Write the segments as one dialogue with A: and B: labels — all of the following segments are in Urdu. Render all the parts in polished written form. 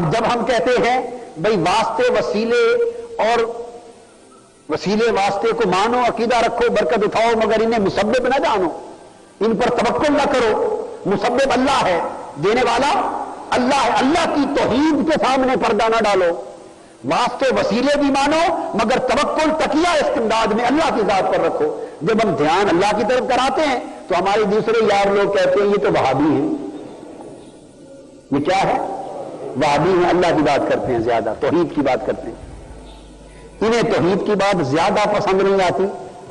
A: اب جب ہم کہتے ہیں بھئی واسطے وسیلے اور وسیلے واسطے کو مانو، عقیدہ رکھو، برکت اٹھاؤ، مگر انہیں مسبب نہ جانو، ان پر توکل نہ کرو، مسبب اللہ ہے، دینے والا اللہ ہے، اللہ کی توحید کے سامنے پردہ نہ ڈالو، واسطے وسیلے بھی مانو مگر توکل تکیہ استمداد میں اللہ کی ذات پر رکھو۔ جب ہم دھیان اللہ کی طرف کراتے ہیں تو ہمارے دوسرے یار لوگ کہتے ہیں یہ تو وہابی ہیں، یہ کیا ہے؟ وہابی ہیں، اللہ کی بات کرتے ہیں زیادہ، توحید کی بات کرتے ہیں، انہیں توحید کی بات زیادہ پسند نہیں آتی،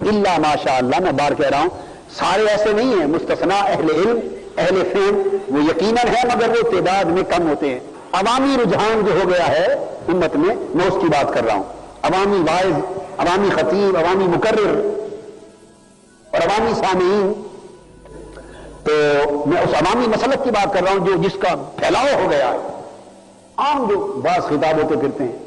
A: الا ماشاء اللہ، میں بار کہہ رہا ہوں سارے ایسے نہیں ہیں، مستثنا اہل علم اہل فہم وہ یقیناً ہے مگر وہ تعداد میں کم ہوتے ہیں۔ عوامی رجحان جو ہو گیا ہے امت میں اس کی بات کر رہا ہوں، عوامی واعظ، عوامی خطیب، عوامی مقرر اور عوامی سامعین، تو میں اس عوامی مسلک کی بات کر رہا ہوں جو جس کا پھیلاؤ ہو گیا ہے، عام جو بعض خطاب ہوتے پھرتے ہیں،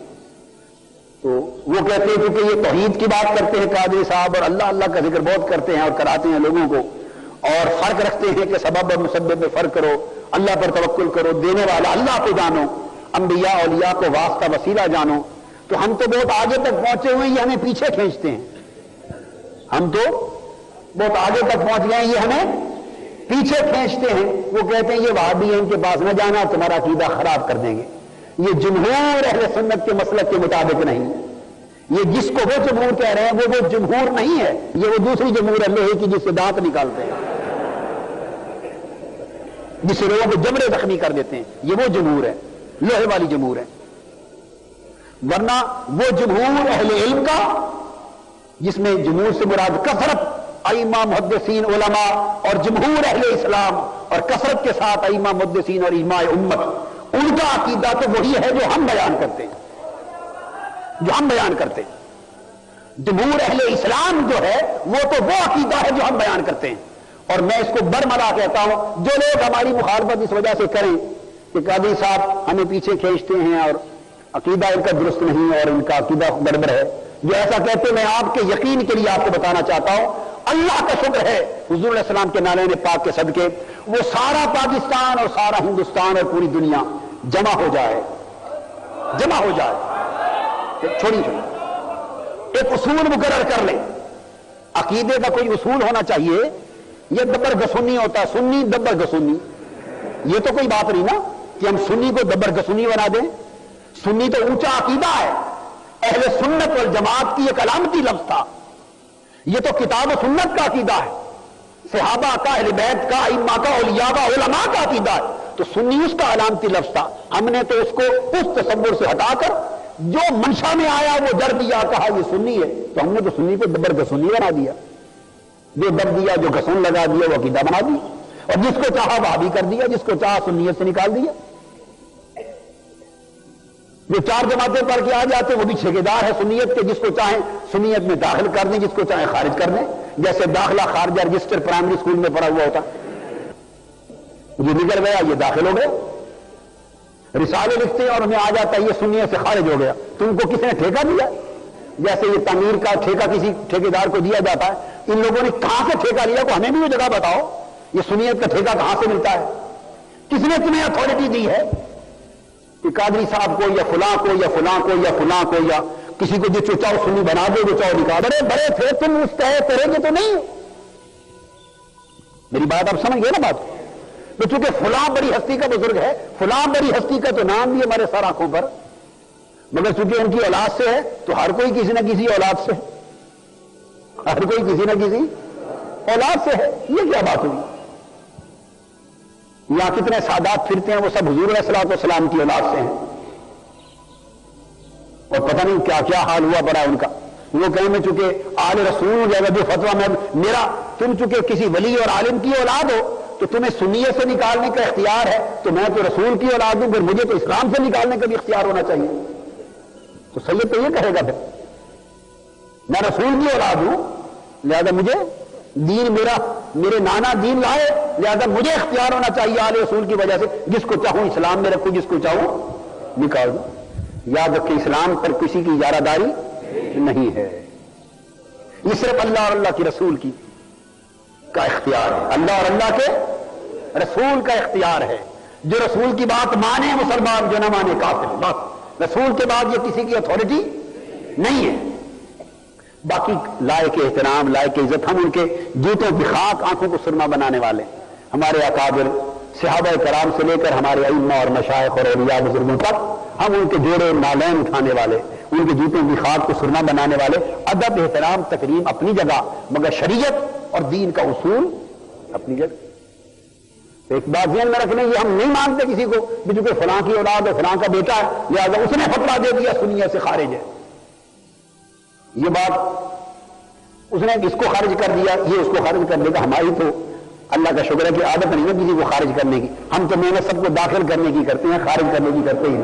A: تو وہ کہتے ہیں کیونکہ یہ توحید کی بات کرتے ہیں قادری صاحب اور اللہ اللہ کا ذکر بہت کرتے ہیں اور کراتے ہیں لوگوں کو، اور فرق رکھتے ہیں کہ سبب اور مسبب میں فرق کرو، اللہ پر توکل کرو، دینے والا اللہ کو جانو، انبیاء اولیاء کو واسطہ وسیلہ جانو، تو ہم تو بہت آگے تک پہنچے ہوئے ہیں، یہ ہمیں پیچھے کھینچتے ہیں، ہم تو بہت آگے تک پہنچ گئے ہیں، یہ ہمیں پیچھے کھینچتے ہیں، وہ کہتے ہیں یہ وہابی ہیں، ان کے پاس نہ جانا، تمہارا عقیدہ خراب کر دیں گے، یہ جمہور اہل سنت کے مسلک کے مطابق نہیں، یہ جس کو وہ جمہور کہہ رہے ہیں وہ جمہور نہیں ہے، یہ وہ دوسری جمہور ہے لوہے کی جس سے دانت نکالتے ہیں، جس سے لوگوں کو جبرے زخمی کر دیتے ہیں، یہ وہ جمہور ہے، لوہے والی جمہور ہے، ورنہ وہ جمہور اہل علم کا جس میں جمہور سے مراد کثرت ائمہ محدثین علماء اور جمہور اہل اسلام اور کثرت کے ساتھ ائمہ محدثین اور اجماع امت، ان کا عقیدہ تو وہی ہے جو ہم بیان کرتے ہیں، جو ہم بیان کرتے ہیں، جمہور اہل اسلام جو ہے وہ تو وہ عقیدہ ہے جو ہم بیان کرتے ہیں، اور میں اس کو برملا کہتا ہوں، جو لوگ ہماری مخالفت اس وجہ سے کریں کہ قاضی صاحب ہمیں پیچھے کھینچتے ہیں اور عقیدہ ان کا درست نہیں اور ان کا عقیدہ گڑبڑ ہے، جو ایسا کہتے ہیں، میں آپ کے یقین کے لیے آپ کو بتانا چاہتا ہوں، اللہ کا شکر ہے حضور علیہ السلام کے نالین پاک کے صدقے وہ سارا پاکستان اور سارا ہندوستان اور پوری دنیا جمع ہو جائے، جمع ہو جائے، چھوڑی ایک اصول مقرر کر لیں، عقیدے کا کوئی اصول ہونا چاہیے، یہ دبر گسونی ہوتا ہے، سنی دبر گسونی، یہ تو کوئی بات نہیں نا کہ ہم سنی کو دبر گسونی بنا دیں، سنی تو اونچا عقیدہ ہے، اہل سنت والجماعت کی ایک علامتی لفظ تھا، یہ تو کتاب و سنت کا عقیدہ ہے، صحابہ کا، اہل بیت کا، ائمہ کا، اولیاء کا، علماء کا عقیدہ ہے، تو سنی اس کا علامتی لفظ تھا، ہم نے تو اس کو اس تصور سے ہٹا کر جو منشا میں آیا وہ در دیا، کہا یہ سنی ہے، تو ہم نے تو سنی کو دبر گسونی بنا دیا، جو در دیا، جو گسون لگا دیا وہ عقیدہ بنا دیا، اور جس کو چاہا وہابی کر دیا، جس کو چاہا سنیت سے نکال دیا، جو چار جماعتیں پڑھ کے آ جاتے وہ بھی ٹھیکیدار ہے سنیت کے، جس کو چاہیں سنیت میں داخل کر دیں، جس کو چاہیں خارج کر دیں، جیسے داخلہ خارجہ رجسٹر پرائمری اسکول میں پڑھا ہوا ہوتا، یہ نکل گیا یہ داخل ہو گیا، رسالے لکھتے ہیں اور انہیں آ جاتا ہے یہ سنیت سے خارج ہو گیا، تم کو کس نے ٹھیکہ دیا؟ جیسے یہ تعمیر کا ٹھیکہ کسی ٹھیکیدار کو دیا جاتا ہے، ان لوگوں نے کہاں سے ٹھیکہ لیا کو ہمیں بھی وہ جگہ بتاؤ، یہ سنیت کا ٹھیکہ کہاں سے ملتا ہے، کس نے تمہیں اتھارٹی دی ہے کہ قادری صاحب کو یا فلاں کو یا فلاں کو یا فلاں کو یا کسی کو جو چاہو سنی بنا دو، جو چاہو نکال، بڑے بڑے تھے تم مستحق کریں گے تو نہیں، میری بات آپ سمجھ گئے نا بات، تو چونکہ فلاں بڑی ہستی کا بزرگ ہے، فلاں بڑی ہستی کا تو نام بھی ہمارے سر آنکھوں پر، مگر چونکہ ان کی اولاد سے ہے تو ہر کوئی کسی نہ کسی اولاد سے، ہر کوئی کسی نہ کسی اولاد سے ہے، یہ کیا بات ہوئی؟ یہاں کتنے سادات پھرتے ہیں وہ سب حضور علیہ الصلوۃ والسلام کی اولاد سے ہیں، اور پتہ نہیں کیا کیا حال ہوا پڑا ان کا، وہ کہیں میں چونکہ آل رسول جب جو فتویٰ میں میرا، تم چونکہ کسی ولی اور عالم کی اولاد ہو تو تمہیں سنیت سے نکالنے کا اختیار ہے، تو میں تو رسول کی اولاد ہوں، پھر مجھے تو اسلام سے نکالنے کا بھی اختیار ہونا چاہیے، تو سید تو یہ کہے گا پھر میں رسول کی اولاد ہوں لہذا مجھے دین میرے نانا دین لائے لہذا مجھے اختیار ہونا چاہیے آل رسول کی وجہ سے، جس کو چاہوں اسلام میں رکھوں، جس کو چاہوں نکال دوں، یاد رکھیں اسلام پر کسی کی اجارہ داری نہیں ہے، یہ صرف اللہ اور اللہ کی رسول کی کا اختیار ہے، اللہ اور اللہ کے رسول کا اختیار ہے، جو رسول کی بات مانے مسلمان، جو نہ مانے کافر. بس رسول کے بعد یہ کسی کی اتھارٹی نہیں ہے. باقی لائق احترام، لائق عزت، ہم ان کے جوتوں کی خاک آنکھوں کو سرما بنانے والے. ہمارے اکابر صحابہ کرام سے لے کر ہمارے ائمہ اور مشائخ اور اولیاء بزرگوں تک ہم ان کے جوڑے نالین اٹھانے والے، ان کے جوتوں کی خاک کو سرما بنانے والے. ادب، احترام، تکریم اپنی جگہ، مگر شریعت اور دین کا اصول اپنی جگہ. ایک بات ذہن میں رکھنے، یہ ہم نہیں مانتے کسی کو کہ جو کہ فلاں کی اولاد ہے، فلاں کا بیٹا ہے، لہٰذا اس نے فتویٰ دے دیا سنیہ سے خارج ہے. یہ بات اس نے اس کو خارج کر دیا، یہ اس کو خارج کر دے گا. ہماری تو اللہ کا شکر ہے کہ عادت نہیں ہے کسی کو خارج کرنے کی. ہم تو محنت سب کو داخل کرنے کی کرتے ہیں، خارج کرنے کی کرتے ہی نہیں.